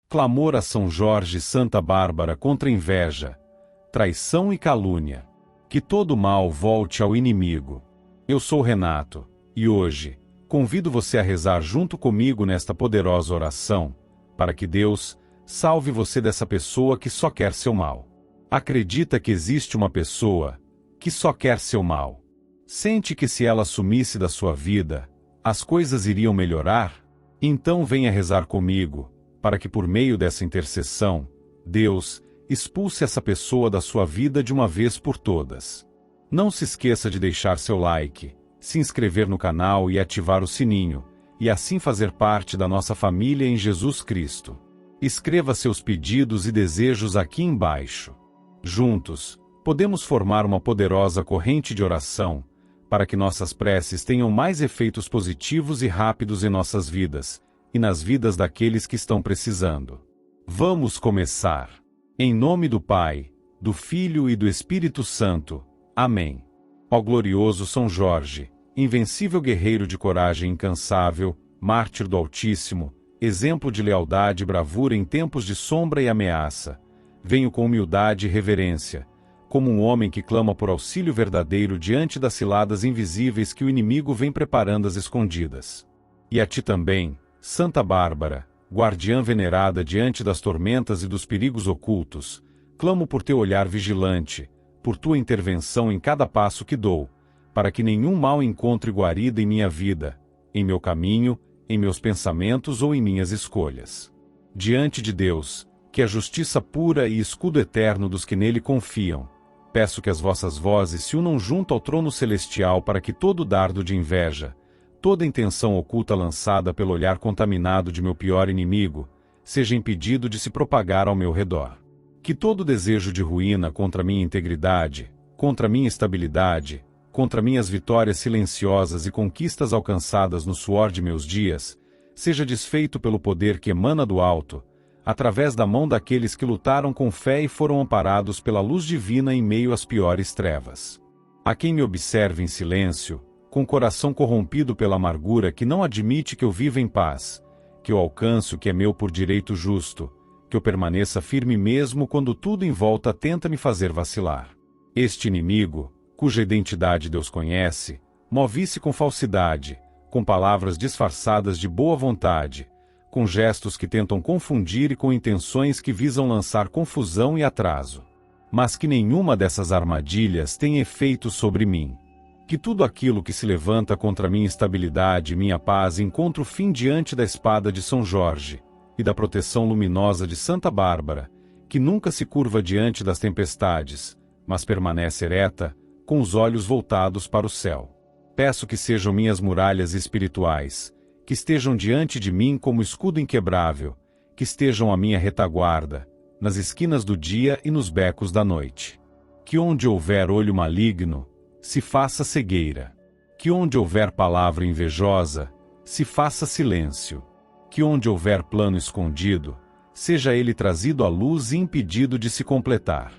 Clamor a São Jorge e Santa Bárbara contra inveja, traição e calúnia. Que todo mal volte ao inimigo. Eu sou Renato, e hoje, convido você a rezar junto comigo nesta poderosa oração, para que Deus salve você dessa pessoa que só quer seu mal. Acredita que existe uma pessoa que só quer seu mal? Sente que se ela sumisse da sua vida, as coisas iriam melhorar? Então venha rezar comigo, para que por meio dessa intercessão, Deus expulse essa pessoa da sua vida de uma vez por todas. Não se esqueça de deixar seu like, se inscrever no canal e ativar o sininho, e assim fazer parte da nossa família em Jesus Cristo. Escreva seus pedidos e desejos aqui embaixo. Juntos, podemos formar uma poderosa corrente de oração, para que nossas preces tenham mais efeitos positivos e rápidos em nossas vidas, e nas vidas daqueles que estão precisando. Vamos começar! Em nome do Pai, do Filho e do Espírito Santo. Amém. Ó glorioso São Jorge, invencível guerreiro de coragem incansável, mártir do Altíssimo, exemplo de lealdade e bravura em tempos de sombra e ameaça, venho com humildade e reverência, como um homem que clama por auxílio verdadeiro diante das ciladas invisíveis que o inimigo vem preparando às escondidas. E a ti também, Santa Bárbara, guardiã venerada diante das tormentas e dos perigos ocultos, clamo por teu olhar vigilante, por tua intervenção em cada passo que dou, para que nenhum mal encontre guarida em minha vida, em meu caminho, em meus pensamentos ou em minhas escolhas. Diante de Deus, que é justiça pura e escudo eterno dos que nele confiam, peço que as vossas vozes se unam junto ao trono celestial para que todo dardo de inveja, toda intenção oculta lançada pelo olhar contaminado de meu pior inimigo, seja impedido de se propagar ao meu redor. Que todo desejo de ruína contra minha integridade, contra minha estabilidade, contra minhas vitórias silenciosas e conquistas alcançadas no suor de meus dias, seja desfeito pelo poder que emana do alto, através da mão daqueles que lutaram com fé e foram amparados pela luz divina em meio às piores trevas. A quem me observe em silêncio, com coração corrompido pela amargura que não admite que eu viva em paz, que eu alcance o que é meu por direito justo, que eu permaneça firme mesmo quando tudo em volta tenta me fazer vacilar. Este inimigo, cuja identidade Deus conhece, move-se com falsidade, com palavras disfarçadas de boa vontade, com gestos que tentam confundir e com intenções que visam lançar confusão e atraso. Mas que nenhuma dessas armadilhas tem efeito sobre mim. Que tudo aquilo que se levanta contra minha estabilidade e minha paz encontre o fim diante da espada de São Jorge e da proteção luminosa de Santa Bárbara, que nunca se curva diante das tempestades, mas permanece ereta, com os olhos voltados para o céu. Peço que sejam minhas muralhas espirituais, que estejam diante de mim como escudo inquebrável, que estejam à minha retaguarda, nas esquinas do dia e nos becos da noite. Que onde houver olho maligno, se faça cegueira. Que onde houver palavra invejosa, se faça silêncio. Que onde houver plano escondido, seja ele trazido à luz e impedido de se completar.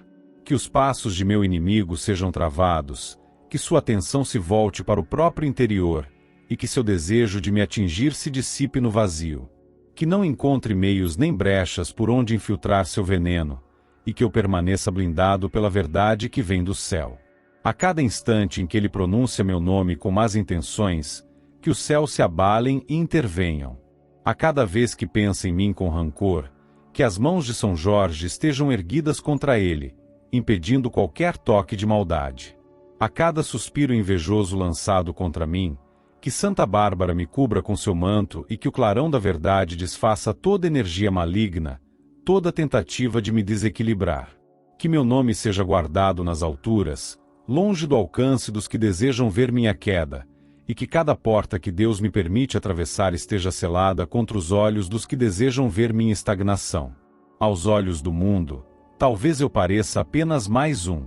Que os passos de meu inimigo sejam travados, que sua atenção se volte para o próprio interior, e que seu desejo de me atingir se dissipe no vazio. Que não encontre meios nem brechas por onde infiltrar seu veneno, e que eu permaneça blindado pela verdade que vem do céu. A cada instante em que ele pronuncia meu nome com más intenções, que os céus se abalem e intervenham. A cada vez que pensa em mim com rancor, que as mãos de São Jorge estejam erguidas contra ele, impedindo qualquer toque de maldade. A cada suspiro invejoso lançado contra mim, que Santa Bárbara me cubra com seu manto e que o clarão da verdade desfaça toda energia maligna, toda tentativa de me desequilibrar. Que meu nome seja guardado nas alturas, longe do alcance dos que desejam ver minha queda, e que cada porta que Deus me permite atravessar esteja selada contra os olhos dos que desejam ver minha estagnação. Aos olhos do mundo, talvez eu pareça apenas mais um,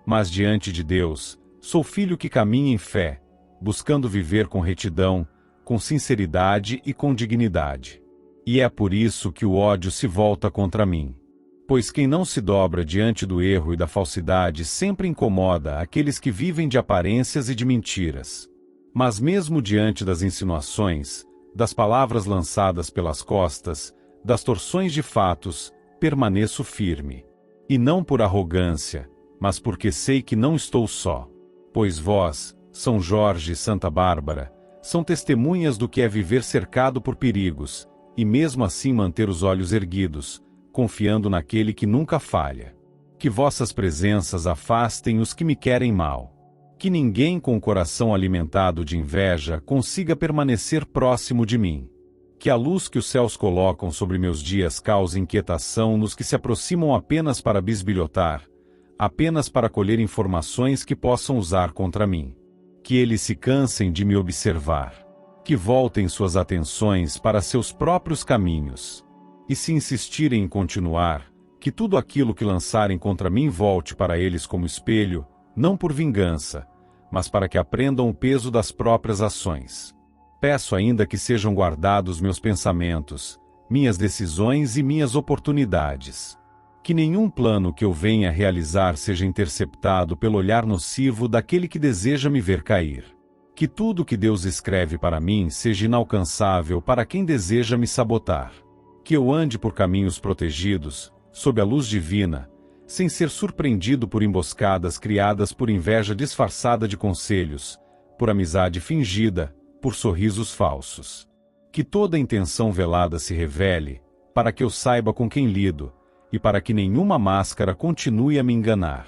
mas diante de Deus, sou filho que caminha em fé, buscando viver com retidão, com sinceridade e com dignidade. E é por isso que o ódio se volta contra mim. Pois quem não se dobra diante do erro e da falsidade sempre incomoda aqueles que vivem de aparências e de mentiras. Mas mesmo diante das insinuações, das palavras lançadas pelas costas, das torções de fatos, permaneço firme. E não por arrogância, mas porque sei que não estou só. Pois vós, São Jorge e Santa Bárbara, são testemunhas do que é viver cercado por perigos, e mesmo assim manter os olhos erguidos, confiando naquele que nunca falha. Que vossas presenças afastem os que me querem mal. Que ninguém com o coração alimentado de inveja consiga permanecer próximo de mim. Que a luz que os céus colocam sobre meus dias cause inquietação nos que se aproximam apenas para bisbilhotar, apenas para colher informações que possam usar contra mim. Que eles se cansem de me observar. Que voltem suas atenções para seus próprios caminhos. E se insistirem em continuar, que tudo aquilo que lançarem contra mim volte para eles como espelho, não por vingança, mas para que aprendam o peso das próprias ações. Peço ainda que sejam guardados meus pensamentos, minhas decisões e minhas oportunidades. Que nenhum plano que eu venha a realizar seja interceptado pelo olhar nocivo daquele que deseja me ver cair. Que tudo que Deus escreve para mim seja inalcançável para quem deseja me sabotar. Que eu ande por caminhos protegidos, sob a luz divina, sem ser surpreendido por emboscadas criadas por inveja disfarçada de conselhos, por amizade fingida, por sorrisos falsos. Que toda intenção velada se revele, para que eu saiba com quem lido, e para que nenhuma máscara continue a me enganar.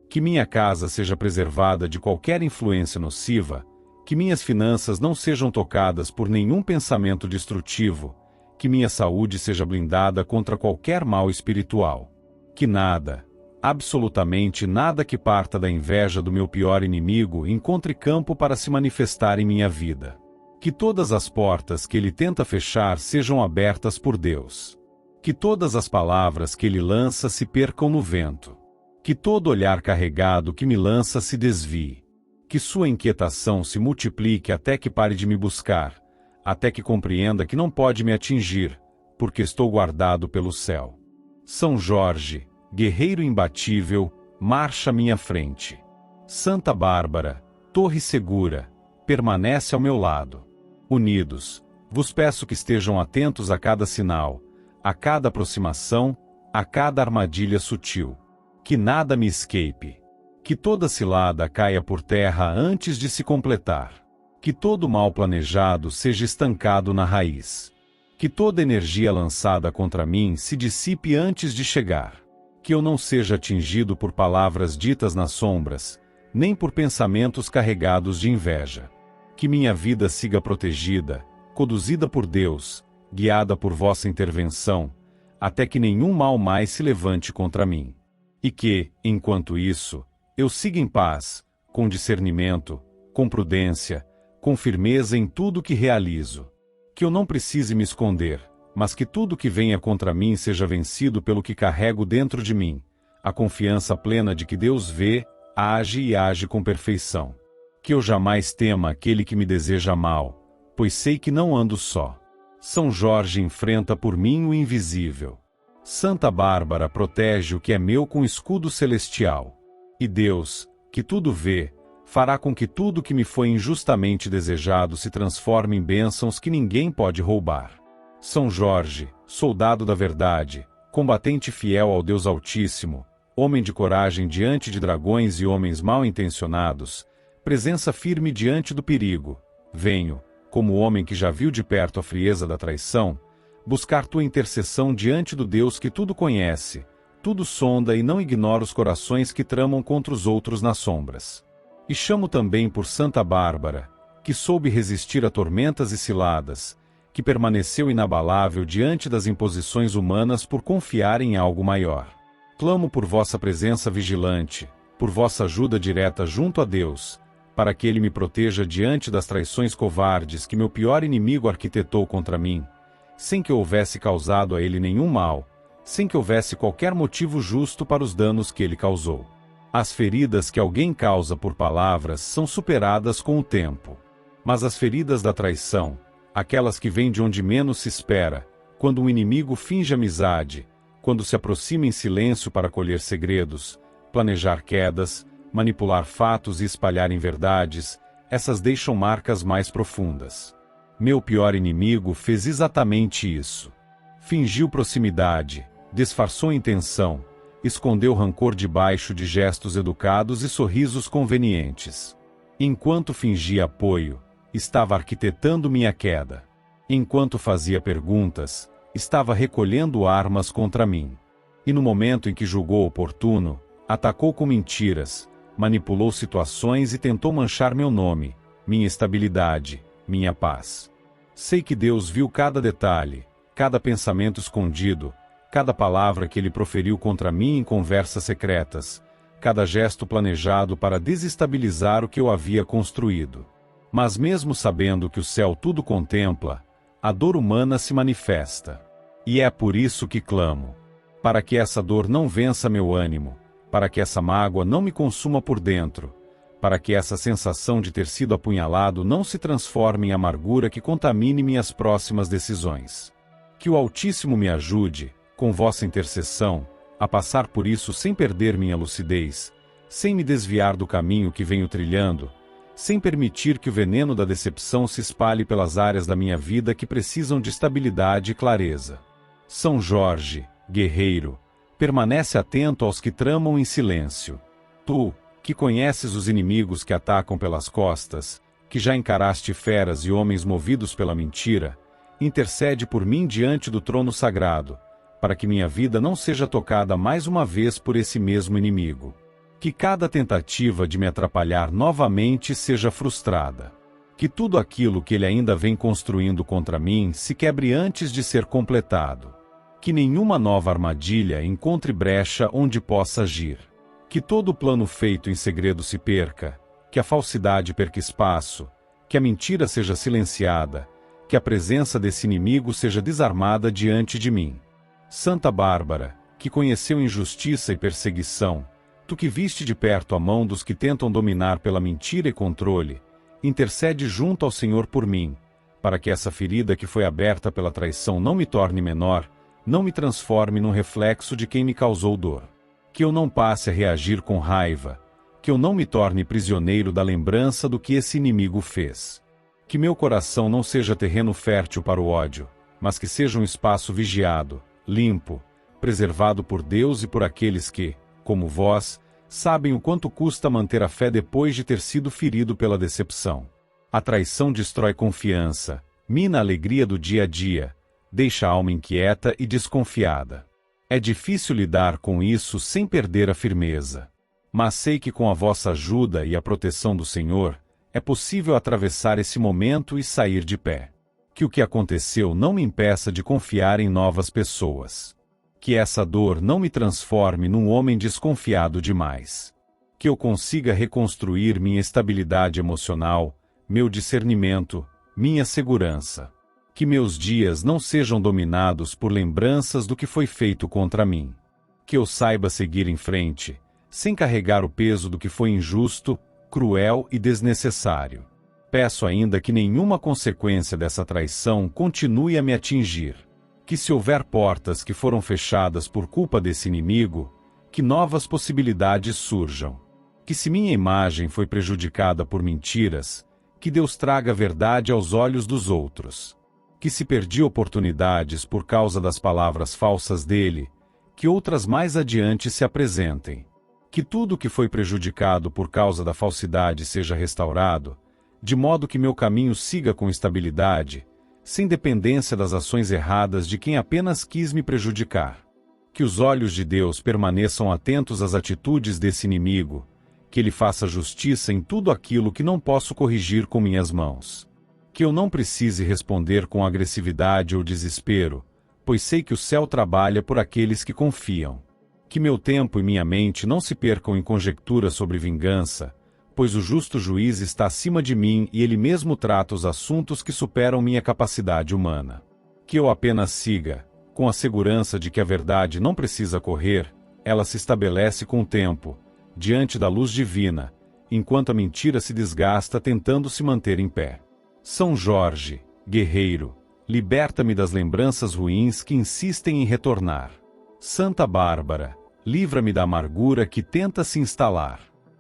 Que minha casa seja preservada de qualquer influência nociva, que minhas finanças não sejam tocadas por nenhum pensamento destrutivo, que minha saúde seja blindada contra qualquer mal espiritual. Que nada, absolutamente nada que parta da inveja do meu pior inimigo encontre campo para se manifestar em minha vida. Que todas as portas que ele tenta fechar sejam abertas por Deus. Que todas as palavras que ele lança se percam no vento. Que todo olhar carregado que me lança se desvie. Que sua inquietação se multiplique até que pare de me buscar, até que compreenda que não pode me atingir, porque estou guardado pelo céu. São Jorge, guerreiro imbatível, marcha à minha frente. Santa Bárbara, torre segura, permanece ao meu lado. Unidos, vos peço que estejam atentos a cada sinal, a cada aproximação, a cada armadilha sutil. Que nada me escape. Que toda cilada caia por terra antes de se completar. Que todo mal planejado seja estancado na raiz. Que toda energia lançada contra mim se dissipe antes de chegar. Que eu não seja atingido por palavras ditas nas sombras, nem por pensamentos carregados de inveja. Que minha vida siga protegida, conduzida por Deus, guiada por vossa intervenção, até que nenhum mal mais se levante contra mim. E que, enquanto isso, eu siga em paz, com discernimento, com prudência, com firmeza em tudo que realizo. Que eu não precise me esconder, mas que tudo que venha contra mim seja vencido pelo que carrego dentro de mim, a confiança plena de que Deus vê, age e age com perfeição. Que eu jamais tema aquele que me deseja mal, pois sei que não ando só. São Jorge enfrenta por mim o invisível. Santa Bárbara protege o que é meu com escudo celestial. E Deus, que tudo vê, fará com que tudo que me foi injustamente desejado se transforme em bênçãos que ninguém pode roubar. São Jorge, soldado da verdade, combatente fiel ao Deus Altíssimo, homem de coragem diante de dragões e homens mal intencionados, presença firme diante do perigo, venho, como homem que já viu de perto a frieza da traição, buscar tua intercessão diante do Deus que tudo conhece, tudo sonda e não ignora os corações que tramam contra os outros nas sombras. E chamo também por Santa Bárbara, que soube resistir a tormentas e ciladas, que permaneceu inabalável diante das imposições humanas por confiar em algo maior. Clamo por vossa presença vigilante, por vossa ajuda direta junto a Deus, para que Ele me proteja diante das traições covardes que meu pior inimigo arquitetou contra mim, sem que eu houvesse causado a ele nenhum mal, sem que houvesse qualquer motivo justo para os danos que ele causou. As feridas que alguém causa por palavras são superadas com o tempo. Mas as feridas da traição, aquelas que vêm de onde menos se espera, quando um inimigo finge amizade, quando se aproxima em silêncio para colher segredos, planejar quedas, manipular fatos e espalhar inverdades, essas deixam marcas mais profundas. Meu pior inimigo fez exatamente isso. Fingiu proximidade, disfarçou intenção, escondeu rancor debaixo de gestos educados e sorrisos convenientes. Enquanto fingia apoio, estava arquitetando minha queda. Enquanto fazia perguntas, estava recolhendo armas contra mim. E no momento em que julgou oportuno, atacou com mentiras, manipulou situações e tentou manchar meu nome, minha estabilidade, minha paz. Sei que Deus viu cada detalhe, cada pensamento escondido, cada palavra que ele proferiu contra mim em conversas secretas, cada gesto planejado para desestabilizar o que eu havia construído. Mas mesmo sabendo que o céu tudo contempla, a dor humana se manifesta. E é por isso que clamo. Para que essa dor não vença meu ânimo, para que essa mágoa não me consuma por dentro, para que essa sensação de ter sido apunhalado não se transforme em amargura que contamine minhas próximas decisões. Que o Altíssimo me ajude, com vossa intercessão, a passar por isso sem perder minha lucidez, sem me desviar do caminho que venho trilhando, sem permitir que o veneno da decepção se espalhe pelas áreas da minha vida que precisam de estabilidade e clareza. São Jorge, guerreiro, permanece atento aos que tramam em silêncio. Tu, que conheces os inimigos que atacam pelas costas, que já encaraste feras e homens movidos pela mentira, intercede por mim diante do trono sagrado, para que minha vida não seja tocada mais uma vez por esse mesmo inimigo. Que cada tentativa de me atrapalhar novamente seja frustrada. Que tudo aquilo que ele ainda vem construindo contra mim se quebre antes de ser completado. Que nenhuma nova armadilha encontre brecha onde possa agir. Que todo plano feito em segredo se perca, que a falsidade perca espaço, que a mentira seja silenciada, que a presença desse inimigo seja desarmada diante de mim. Santa Bárbara, que conheceu injustiça e perseguição, tu que viste de perto a mão dos que tentam dominar pela mentira e controle, intercede junto ao Senhor por mim, para que essa ferida que foi aberta pela traição não me torne menor, não me transforme num reflexo de quem me causou dor. Que eu não passe a reagir com raiva, que eu não me torne prisioneiro da lembrança do que esse inimigo fez. Que meu coração não seja terreno fértil para o ódio, mas que seja um espaço vigiado, limpo, preservado por Deus e por aqueles que, como vós, sabem o quanto custa manter a fé depois de ter sido ferido pela decepção. A traição destrói confiança, mina a alegria do dia a dia, deixa a alma inquieta e desconfiada. É difícil lidar com isso sem perder a firmeza. Mas sei que com a vossa ajuda e a proteção do Senhor, é possível atravessar esse momento e sair de pé. Que o que aconteceu não me impeça de confiar em novas pessoas. Que essa dor não me transforme num homem desconfiado demais. Que eu consiga reconstruir minha estabilidade emocional, meu discernimento, minha segurança. Que meus dias não sejam dominados por lembranças do que foi feito contra mim. Que eu saiba seguir em frente, sem carregar o peso do que foi injusto, cruel e desnecessário. Peço ainda que nenhuma consequência dessa traição continue a me atingir. Que se houver portas que foram fechadas por culpa desse inimigo, que novas possibilidades surjam. Que se minha imagem foi prejudicada por mentiras, que Deus traga a verdade aos olhos dos outros. Que se perdi oportunidades por causa das palavras falsas dele, que outras mais adiante se apresentem. Que tudo que foi prejudicado por causa da falsidade seja restaurado, de modo que meu caminho siga com estabilidade, sem dependência das ações erradas de quem apenas quis me prejudicar. Que os olhos de Deus permaneçam atentos às atitudes desse inimigo, que ele faça justiça em tudo aquilo que não posso corrigir com minhas mãos. Que eu não precise responder com agressividade ou desespero, pois sei que o céu trabalha por aqueles que confiam. Que meu tempo e minha mente não se percam em conjecturas sobre vingança, pois o justo juiz está acima de mim e ele mesmo trata os assuntos que superam minha capacidade humana. Que eu apenas siga, com a segurança de que a verdade não precisa correr, ela se estabelece com o tempo, diante da luz divina, enquanto a mentira se desgasta tentando se manter em pé. São Jorge, guerreiro, liberta-me das lembranças ruins que insistem em retornar. Santa Bárbara, livra-me da amargura que tenta se instalar.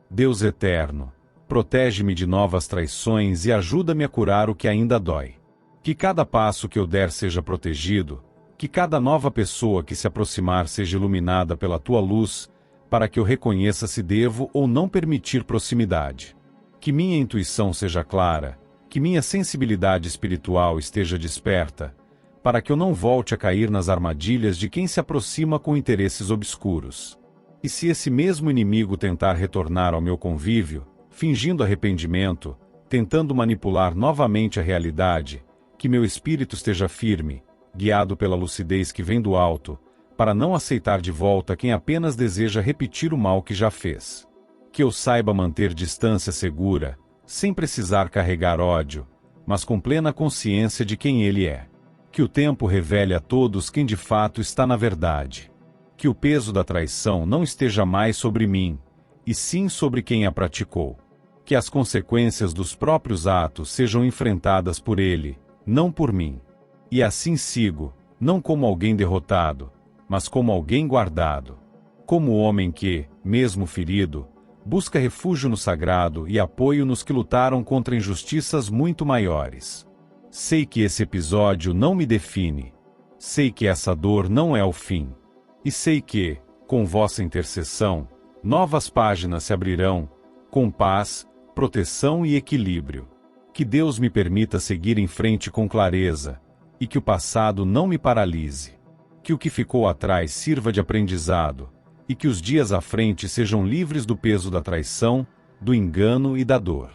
Deus eterno, protege-me de novas traições e ajuda-me a curar o que ainda dói. Que cada passo que eu der seja protegido, Que cada nova pessoa que se aproximar seja iluminada pela tua luz, para que eu reconheça se devo ou não permitir proximidade. Que minha intuição seja clara, que minha sensibilidade espiritual esteja desperta, para que eu não volte a cair nas armadilhas de quem se aproxima com interesses obscuros. E se esse mesmo inimigo tentar retornar ao meu convívio, fingindo arrependimento, tentando manipular novamente a realidade, que meu espírito esteja firme, guiado pela lucidez que vem do alto, para não aceitar de volta quem apenas deseja repetir o mal que já fez. Que eu saiba manter distância segura, sem precisar carregar ódio, mas com plena consciência de quem ele é. Que o tempo revele a todos quem de fato está na verdade. Que o peso da traição não esteja mais sobre mim, e sim sobre quem a praticou. Que as consequências dos próprios atos sejam enfrentadas por ele, não por mim. E assim sigo, não como alguém derrotado, mas como alguém guardado. Como o homem que, mesmo ferido, busca refúgio no sagrado e apoio nos que lutaram contra injustiças muito maiores. Sei que esse episódio não me define. Sei que essa dor não é o fim. E sei que, com vossa intercessão, novas páginas se abrirão, com paz, proteção e equilíbrio. Que Deus me permita seguir em frente com clareza, e que o passado não me paralise. Que o que ficou atrás sirva de aprendizado, e que os dias à frente sejam livres do peso da traição, do engano e da dor.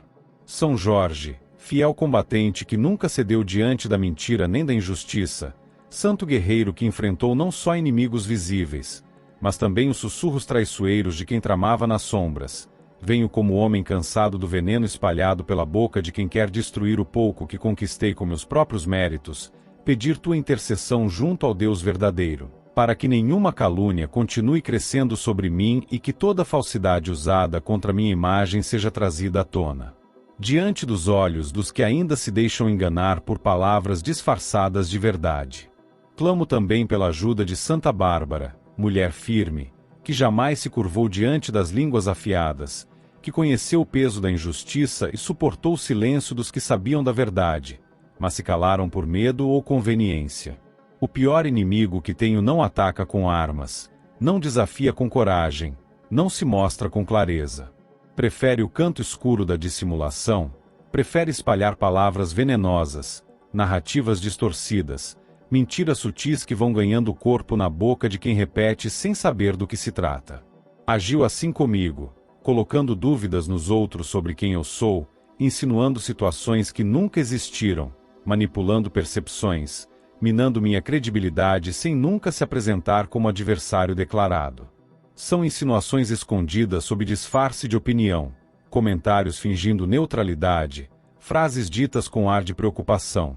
São Jorge, fiel combatente que nunca cedeu diante da mentira nem da injustiça, santo guerreiro que enfrentou não só inimigos visíveis, mas também os sussurros traiçoeiros de quem tramava nas sombras. Venho como homem cansado do veneno espalhado pela boca de quem quer destruir o pouco que conquistei com meus próprios méritos, pedir tua intercessão junto ao Deus verdadeiro, para que nenhuma calúnia continue crescendo sobre mim e que toda falsidade usada contra minha imagem seja trazida à tona. Diante dos olhos dos que ainda se deixam enganar por palavras disfarçadas de verdade. Clamo também pela ajuda de Santa Bárbara, mulher firme, que jamais se curvou diante das línguas afiadas, que conheceu o peso da injustiça e suportou o silêncio dos que sabiam da verdade, mas se calaram por medo ou conveniência. O pior inimigo que tenho não ataca com armas, não desafia com coragem, não se mostra com clareza. Prefere o canto escuro da dissimulação, prefere espalhar palavras venenosas, narrativas distorcidas, mentiras sutis que vão ganhando corpo na boca de quem repete sem saber do que se trata. Agiu assim comigo, colocando dúvidas nos outros sobre quem eu sou, insinuando situações que nunca existiram, manipulando percepções, minando minha credibilidade sem nunca se apresentar como adversário declarado. São insinuações escondidas sob disfarce de opinião, comentários fingindo neutralidade, frases ditas com ar de preocupação,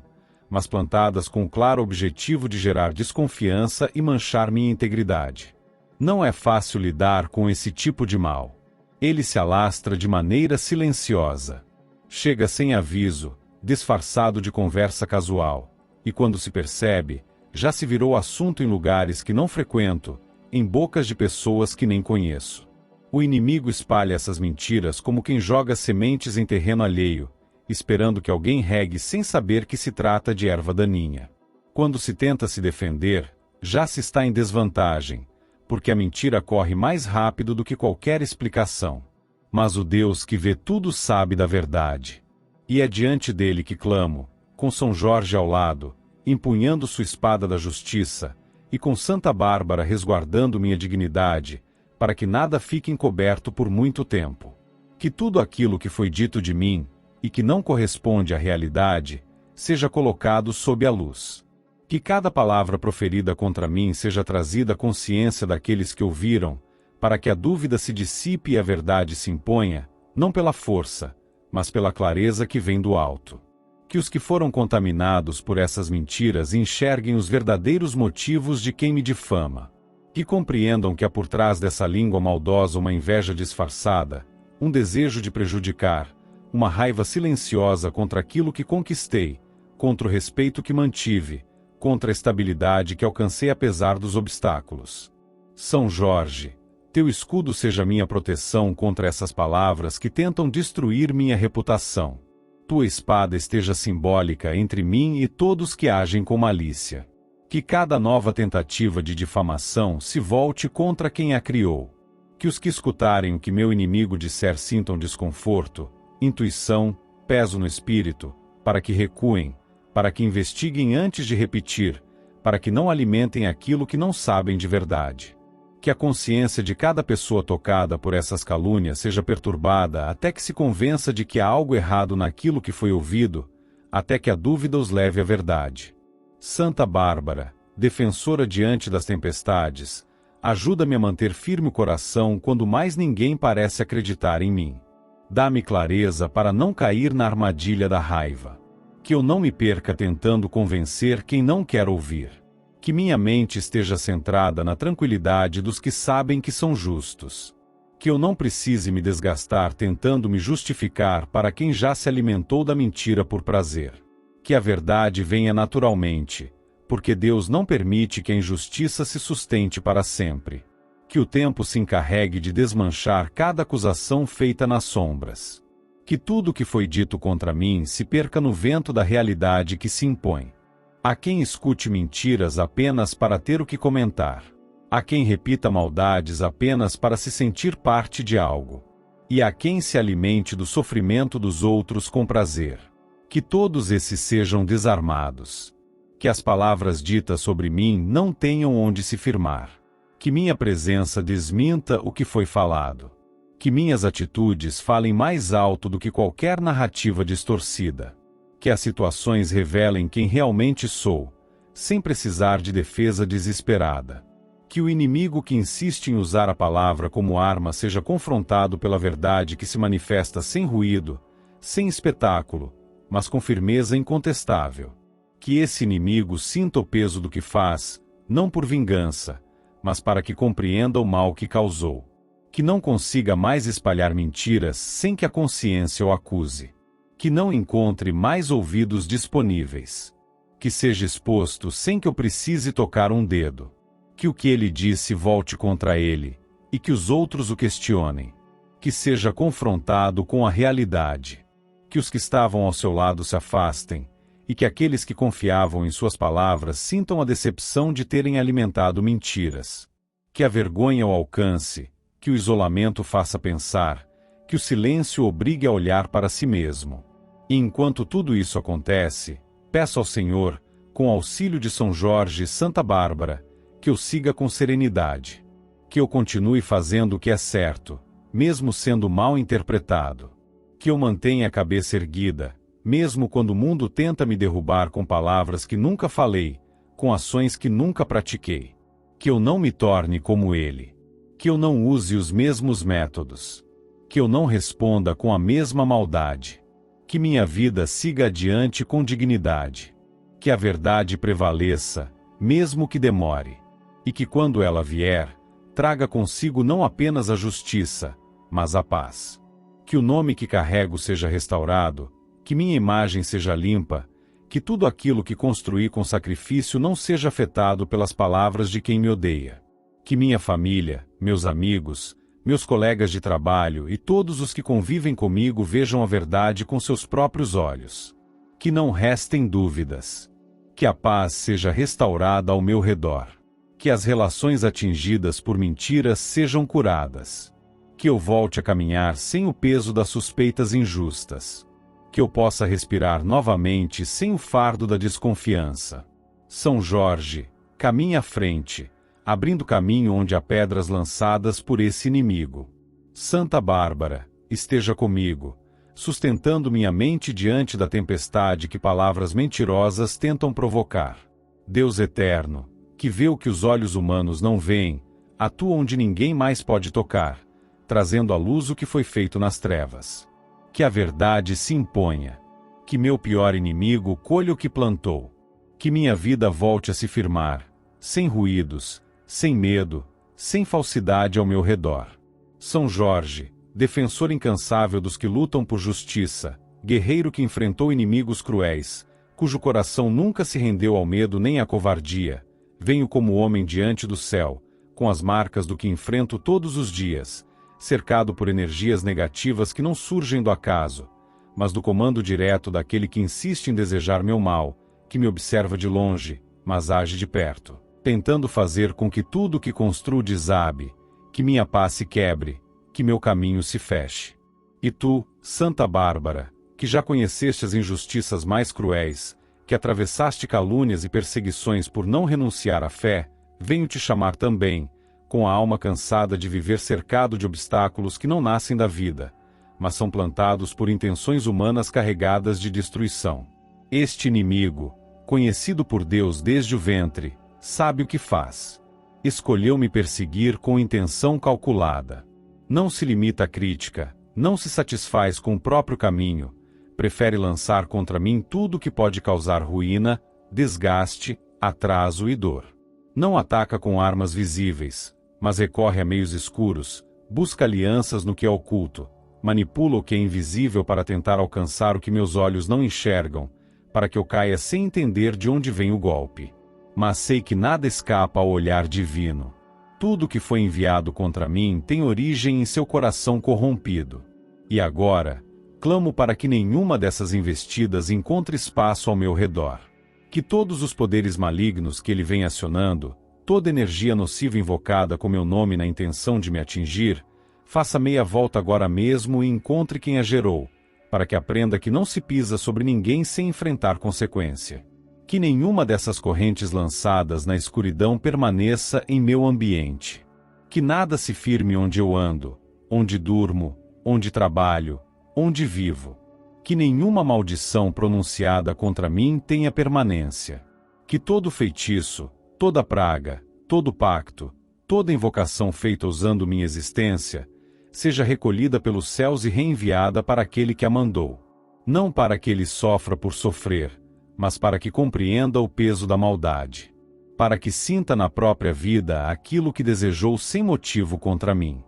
mas plantadas com o claro objetivo de gerar desconfiança e manchar minha integridade. Não é fácil lidar com esse tipo de mal. Ele se alastra de maneira silenciosa. Chega sem aviso, disfarçado de conversa casual, e quando se percebe, já se virou assunto em lugares que não frequento, em bocas de pessoas que nem conheço. O inimigo espalha essas mentiras como quem joga sementes em terreno alheio, esperando que alguém regue sem saber que se trata de erva daninha. Quando se tenta se defender, já se está em desvantagem, porque a mentira corre mais rápido do que qualquer explicação. Mas o Deus que vê tudo sabe da verdade. E é diante dele que clamo, com São Jorge ao lado, empunhando sua espada da justiça, e com Santa Bárbara resguardando minha dignidade, para que nada fique encoberto por muito tempo. Que tudo aquilo que foi dito de mim, e que não corresponde à realidade, seja colocado sob a luz. Que cada palavra proferida contra mim seja trazida à consciência daqueles que ouviram, para que a dúvida se dissipe e a verdade se imponha, não pela força, mas pela clareza que vem do alto. Que os que foram contaminados por essas mentiras enxerguem os verdadeiros motivos de quem me difama. Que compreendam que há por trás dessa língua maldosa uma inveja disfarçada, um desejo de prejudicar, uma raiva silenciosa contra aquilo que conquistei, contra o respeito que mantive, contra a estabilidade que alcancei apesar dos obstáculos. São Jorge, teu escudo seja minha proteção contra essas palavras que tentam destruir minha reputação. Tua espada esteja simbólica entre mim e todos que agem com malícia. Que cada nova tentativa de difamação se volte contra quem a criou. Que os que escutarem o que meu inimigo disser sintam desconforto, intuição, peso no espírito, para que recuem, para que investiguem antes de repetir, para que não alimentem aquilo que não sabem de verdade. Que a consciência de cada pessoa tocada por essas calúnias seja perturbada até que se convença de que há algo errado naquilo que foi ouvido, até que a dúvida os leve à verdade. Santa Bárbara, defensora diante das tempestades, ajuda-me a manter firme o coração quando mais ninguém parece acreditar em mim. Dá-me clareza para não cair na armadilha da raiva. Que eu não me perca tentando convencer quem não quer ouvir. Que minha mente esteja centrada na tranquilidade dos que sabem que são justos. Que eu não precise me desgastar tentando me justificar para quem já se alimentou da mentira por prazer. Que a verdade venha naturalmente, porque Deus não permite que a injustiça se sustente para sempre. Que o tempo se encarregue de desmanchar cada acusação feita nas sombras. Que tudo o que foi dito contra mim se perca no vento da realidade que se impõe. Há quem escute mentiras apenas para ter o que comentar. Há quem repita maldades apenas para se sentir parte de algo. E há quem se alimente do sofrimento dos outros com prazer. Que todos esses sejam desarmados. Que as palavras ditas sobre mim não tenham onde se firmar. Que minha presença desminta o que foi falado. Que minhas atitudes falem mais alto do que qualquer narrativa distorcida. Que as situações revelem quem realmente sou, sem precisar de defesa desesperada. Que o inimigo que insiste em usar a palavra como arma seja confrontado pela verdade que se manifesta sem ruído, sem espetáculo, mas com firmeza incontestável. Que esse inimigo sinta o peso do que faz, não por vingança, mas para que compreenda o mal que causou. Que não consiga mais espalhar mentiras sem que a consciência o acuse. Que não encontre mais ouvidos disponíveis. Que seja exposto sem que eu precise tocar um dedo. Que o que ele disse volte contra ele, e que os outros o questionem. Que seja confrontado com a realidade. Que os que estavam ao seu lado se afastem, e que aqueles que confiavam em suas palavras sintam a decepção de terem alimentado mentiras. Que a vergonha o alcance, que o isolamento faça pensar, que o silêncio obrigue a olhar para si mesmo. E enquanto tudo isso acontece, peço ao Senhor, com auxílio de São Jorge e Santa Bárbara, que eu siga com serenidade. Que eu continue fazendo o que é certo, mesmo sendo mal interpretado. Que eu mantenha a cabeça erguida, mesmo quando o mundo tenta me derrubar com palavras que nunca falei, com ações que nunca pratiquei. Que eu não me torne como ele. Que eu não use os mesmos métodos. Que eu não responda com a mesma maldade. Que minha vida siga adiante com dignidade. Que a verdade prevaleça, mesmo que demore. E que quando ela vier, traga consigo não apenas a justiça, mas a paz. Que o nome que carrego seja restaurado, que minha imagem seja limpa, que tudo aquilo que construí com sacrifício não seja afetado pelas palavras de quem me odeia. Que minha família, meus amigos, meus colegas de trabalho e todos os que convivem comigo vejam a verdade com seus próprios olhos. Que não restem dúvidas. Que a paz seja restaurada ao meu redor. Que as relações atingidas por mentiras sejam curadas. Que eu volte a caminhar sem o peso das suspeitas injustas. Que eu possa respirar novamente sem o fardo da desconfiança. São Jorge, caminhe à frente, abrindo caminho onde há pedras lançadas por esse inimigo. Santa Bárbara, esteja comigo, sustentando minha mente diante da tempestade que palavras mentirosas tentam provocar. Deus eterno, que vê o que os olhos humanos não veem, atua onde ninguém mais pode tocar, trazendo à luz o que foi feito nas trevas. Que a verdade se imponha. Que meu pior inimigo colha o que plantou. Que minha vida volte a se firmar, sem ruídos, sem medo, sem falsidade ao meu redor. São Jorge, defensor incansável dos que lutam por justiça, guerreiro que enfrentou inimigos cruéis, cujo coração nunca se rendeu ao medo nem à covardia, venho como homem diante do céu, com as marcas do que enfrento todos os dias, cercado por energias negativas que não surgem do acaso, mas do comando direto daquele que insiste em desejar meu mal, que me observa de longe, mas age de perto, tentando fazer com que tudo o que construo desabe, que minha paz se quebre, que meu caminho se feche. E tu, Santa Bárbara, que já conheceste as injustiças mais cruéis, que atravessaste calúnias e perseguições por não renunciar à fé, venho te chamar também, com a alma cansada de viver cercado de obstáculos que não nascem da vida, mas são plantados por intenções humanas carregadas de destruição. Este inimigo, conhecido por Deus desde o ventre, sabe o que faz. Escolheu me perseguir com intenção calculada. Não se limita à crítica, não se satisfaz com o próprio caminho, prefere lançar contra mim tudo que pode causar ruína, desgaste, atraso e dor. Não ataca com armas visíveis, mas recorre a meios escuros, busca alianças no que é oculto, manipula o que é invisível para tentar alcançar o que meus olhos não enxergam, para que eu caia sem entender de onde vem o golpe. Mas sei que nada escapa ao olhar divino. Tudo que foi enviado contra mim tem origem em seu coração corrompido. E agora, clamo para que nenhuma dessas investidas encontre espaço ao meu redor. Que todos os poderes malignos que ele vem acionando, toda energia nociva invocada com meu nome na intenção de me atingir, faça meia volta agora mesmo e encontre quem a gerou, para que aprenda que não se pisa sobre ninguém sem enfrentar consequência. Que nenhuma dessas correntes lançadas na escuridão permaneça em meu ambiente. Que nada se firme onde eu ando, onde durmo, onde trabalho, onde vivo. Que nenhuma maldição pronunciada contra mim tenha permanência. Que todo feitiço, toda praga, todo pacto, toda invocação feita usando minha existência, seja recolhida pelos céus e reenviada para aquele que a mandou. Não para que ele sofra por sofrer, mas para que compreenda o peso da maldade. Para que sinta na própria vida aquilo que desejou sem motivo contra mim.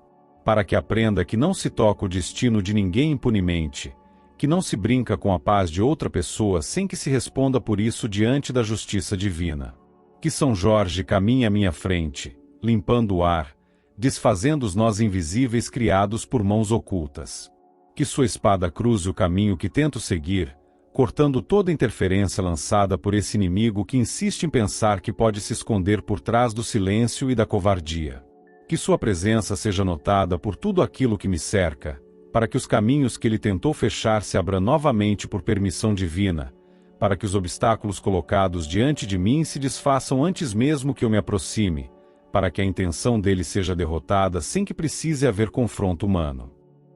Para que aprenda que não se toca o destino de ninguém impunemente, que não se brinca com a paz de outra pessoa sem que se responda por isso diante da justiça divina. Que São Jorge caminhe à minha frente, limpando o ar, desfazendo os nós invisíveis criados por mãos ocultas. Que sua espada cruze o caminho que tento seguir, cortando toda interferência lançada por esse inimigo que insiste em pensar que pode se esconder por trás do silêncio e da covardia. Que sua presença seja notada por tudo aquilo que me cerca, para que os caminhos que ele tentou fechar se abram novamente por permissão divina, para que os obstáculos colocados diante de mim se desfaçam antes mesmo que eu me aproxime, para que a intenção dele seja derrotada sem que precise haver confronto humano.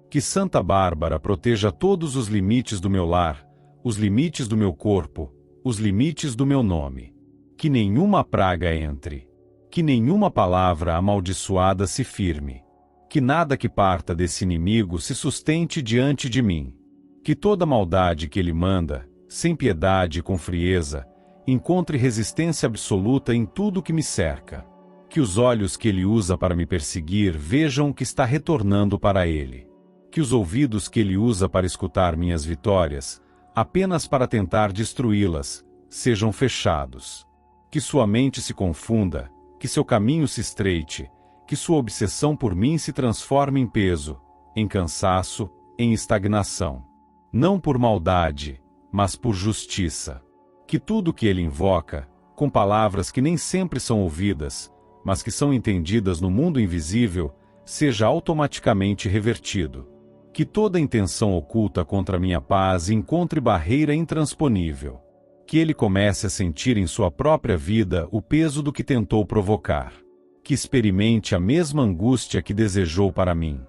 Que Santa Bárbara proteja todos os limites do meu lar, os limites do meu corpo, os limites do meu nome. Que nenhuma praga entre. Que nenhuma palavra amaldiçoada se firme. Que nada que parta desse inimigo se sustente diante de mim. Que toda maldade que ele manda, sem piedade e com frieza, encontre resistência absoluta em tudo que me cerca. Que os olhos que ele usa para me perseguir vejam o que está retornando para ele. Que os ouvidos que ele usa para escutar minhas vitórias, apenas para tentar destruí-las, sejam fechados. Que sua mente se confunda, que seu caminho se estreite, que sua obsessão por mim se transforme em peso, em cansaço, em estagnação. Não por maldade, mas por justiça. Que tudo que ele invoca, com palavras que nem sempre são ouvidas, mas que são entendidas no mundo invisível, seja automaticamente revertido. Que toda intenção oculta contra minha paz encontre barreira intransponível. Que ele comece a sentir em sua própria vida o peso do que tentou provocar. Que experimente a mesma angústia que desejou para mim.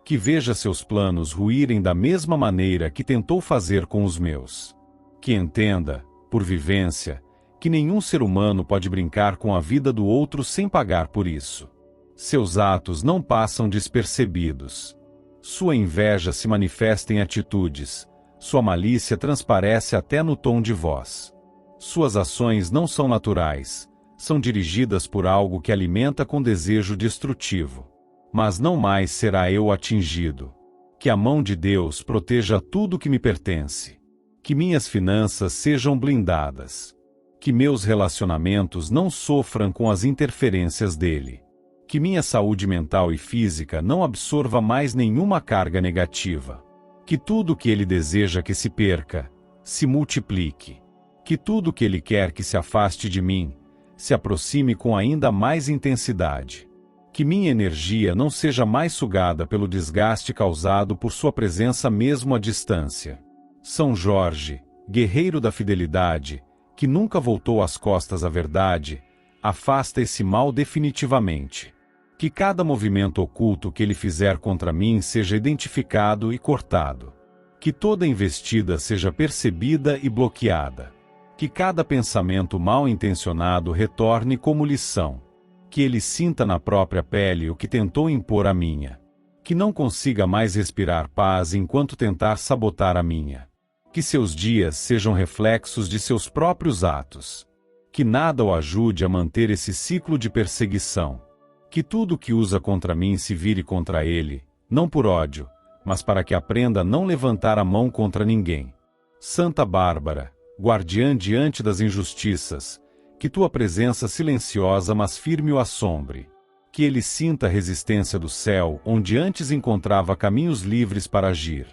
Que veja seus planos ruírem da mesma maneira que tentou fazer com os meus. Que entenda, por vivência, que nenhum ser humano pode brincar com a vida do outro sem pagar por isso. Seus atos não passam despercebidos. Sua inveja se manifesta em atitudes, sua malícia transparece até no tom de voz. Suas ações não são naturais, são dirigidas por algo que alimenta com desejo destrutivo. Mas não mais será eu atingido. Que a mão de Deus proteja tudo que me pertence. Que minhas finanças sejam blindadas. Que meus relacionamentos não sofram com as interferências dele. Que minha saúde mental e física não absorva mais nenhuma carga negativa. Que tudo que ele deseja que se perca, se multiplique. Que tudo que ele quer que se afaste de mim, se aproxime com ainda mais intensidade. Que minha energia não seja mais sugada pelo desgaste causado por sua presença mesmo à distância. São Jorge, guerreiro da fidelidade, que nunca voltou as costas à verdade, afasta esse mal definitivamente. Que cada movimento oculto que ele fizer contra mim seja identificado e cortado. Que toda investida seja percebida e bloqueada. Que cada pensamento mal intencionado retorne como lição. Que ele sinta na própria pele o que tentou impor à minha. Que não consiga mais respirar paz enquanto tentar sabotar a minha. Que seus dias sejam reflexos de seus próprios atos. Que nada o ajude a manter esse ciclo de perseguição. Que tudo que usa contra mim se vire contra ele, não por ódio, mas para que aprenda a não levantar a mão contra ninguém. Santa Bárbara, guardiã diante das injustiças, que tua presença silenciosa mas firme o assombre. Que ele sinta a resistência do céu onde antes encontrava caminhos livres para agir.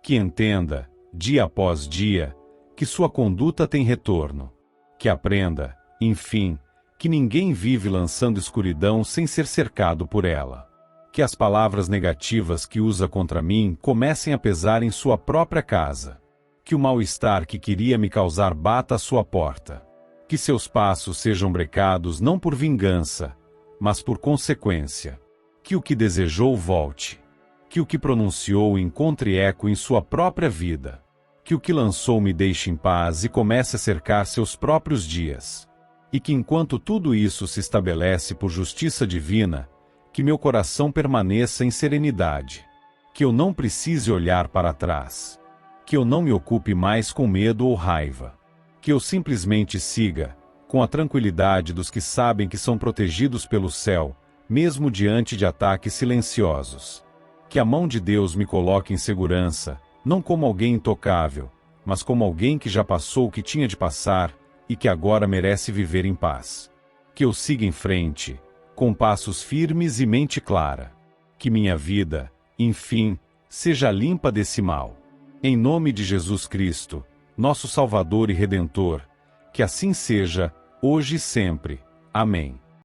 Que entenda, dia após dia, que sua conduta tem retorno. Que aprenda, enfim, que ninguém vive lançando escuridão sem ser cercado por ela. Que as palavras negativas que usa contra mim comecem a pesar em sua própria casa. Que o mal-estar que queria me causar bata à sua porta. Que seus passos sejam brecados não por vingança, mas por consequência. Que o que desejou volte. Que o que pronunciou encontre eco em sua própria vida. Que o que lançou me deixe em paz e comece a cercar seus próprios dias. E que enquanto tudo isso se estabelece por justiça divina, que meu coração permaneça em serenidade. Que eu não precise olhar para trás. Que eu não me ocupe mais com medo ou raiva. Que eu simplesmente siga, com a tranquilidade dos que sabem que são protegidos pelo céu, mesmo diante de ataques silenciosos. Que a mão de Deus me coloque em segurança, não como alguém intocável, mas como alguém que já passou o que tinha de passar e que agora merece viver em paz. Que eu siga em frente, com passos firmes e mente clara. Que minha vida, enfim, seja limpa desse mal. Em nome de Jesus Cristo, nosso Salvador e Redentor, que assim seja, hoje e sempre. Amém.